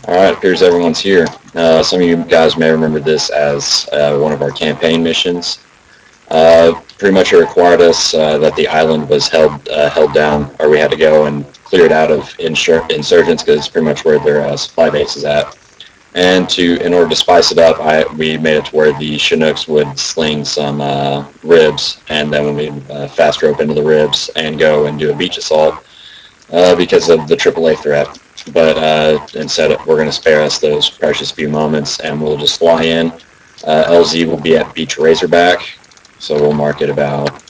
Alright, appears everyone's here. Some of you guys may remember this as one of our campaign missions. Pretty much it required us that the island was held down, or we had to go and clear it out of insurgents because it's pretty much where their supply base is at. And in order to spice it up, we made it to where the Chinooks would sling some ribs, and then we fast rope into the ribs and go and do a beach assault because of the AAA threat. But instead, we're going to spare us those precious few moments, and we'll just fly in. LZ will be at Beach Razorback, so we'll mark it about.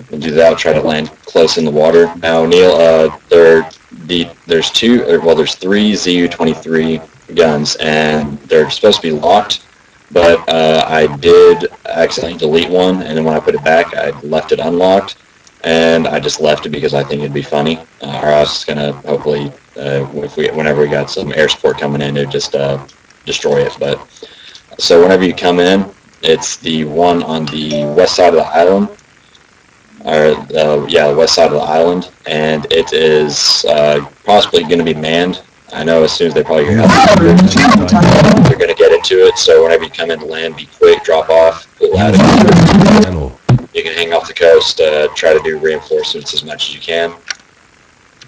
We'll do that. Try to land close in the water. Now, Neil, there's three ZU-23 guns, and they're supposed to be locked. But I did accidentally delete one, and then when I put it back, I left it unlocked, and I just left it because I think it'd be funny. Or I was gonna hopefully, whenever we got some air support coming in, it'd just destroy it. But so whenever you come in, it's the one on the west side of the island, or the west side of the island, and it is possibly going to be manned. I know as soon as they probably hear they're going to get into it. So whenever you come in to land, be quick, drop off, pull out. You can hang off the coast, try to do reinforcements as much as you can.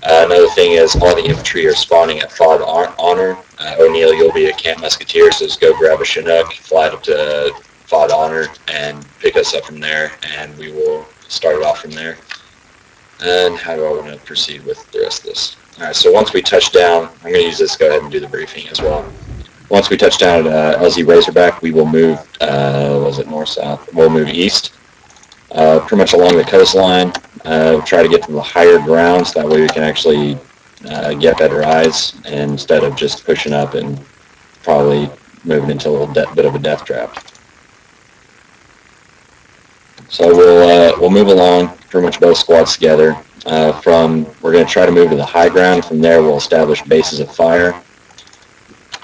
Another thing is all the infantry are spawning at Fod Honor. O'Neill, you'll be a Camp Musketeer, so just go grab a Chinook, fly it up to Fod Honor, and pick us up from there, and we will start it off from there. And how do I want to proceed with the rest of this? Alright, so once we touch down, I'm going to use this to go ahead and do the briefing as well. Once we touch down at LZ Razorback, we will move, north-south? We'll move east, pretty much along the coastline. Try to get to the higher ground so that way we can actually get better eyes instead of just pushing up and probably moving into a little bit of a death trap. So we'll move along, pretty much both squads together. We're going to try to move to the high ground. From there, we'll establish bases of fire.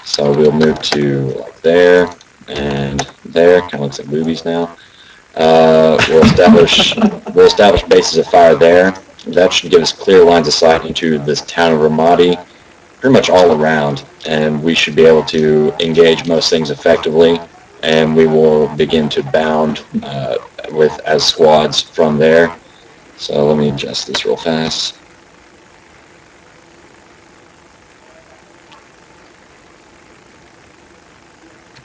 So we'll move to like there and there. Kind of looks like movies now. We'll establish bases of fire there. That should give us clear lines of sight into this town of Ramadi, pretty much all around, and we should be able to engage most things effectively. And we will begin to bound as squads from there. So let me adjust this real fast.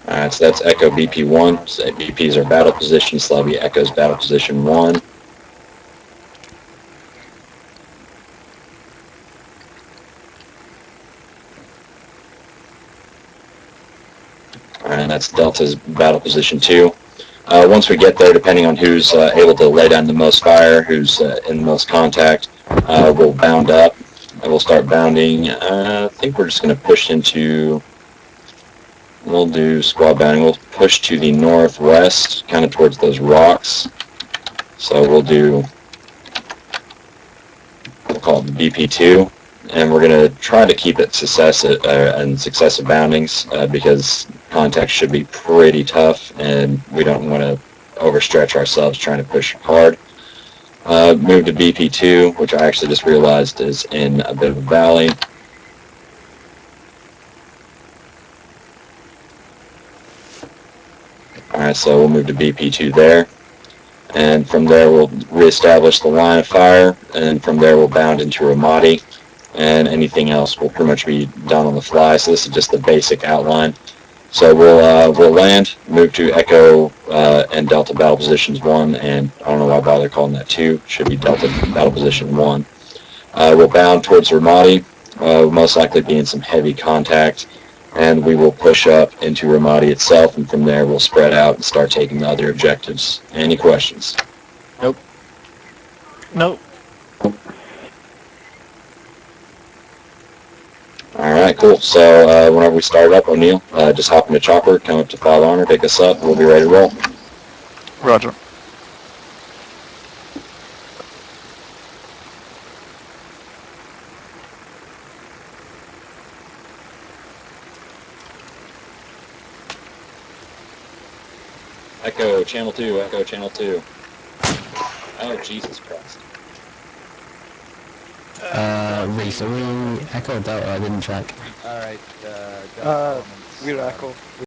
Alright, so that's Echo BP1. So BP's our battle position, so that'll be Echo's battle position 1. And that's Delta's battle position 2. Once we get there, depending on who's able to lay down the most fire, who's in the most contact, we'll bound up. And we'll start bounding. I think we're just going to push into... We'll do squad bounding. We'll push to the northwest, kind of towards those rocks. So we'll call it BP2. And we're going to try to keep it successive boundings because contact should be pretty tough, and we don't want to overstretch ourselves trying to push hard. Move to BP2, which I actually just realized is in a bit of a valley. Alright, so we'll move to BP2 there. And from there we'll reestablish the line of fire, and from there we'll bound into Ramadi. And anything else will pretty much be done on the fly. So this is just the basic outline. So we'll land, move to Echo and Delta battle positions 1, and I don't know why I bother calling that 2. Should be Delta battle position 1. We'll bound towards Ramadi, most likely be in some heavy contact, and we will push up into Ramadi itself, and from there we'll spread out and start taking the other objectives. Any questions? Nope. Nope. Alright, cool. So whenever we start up, O'Neill, just hop in the chopper, come up to Fod Honor, pick us up, we'll be ready to roll. Roger. Echo, channel 2, Echo, channel 2. Oh, Jesus Christ. Reese, are we Echo or Delta? I didn't check. Alright, We're Echo.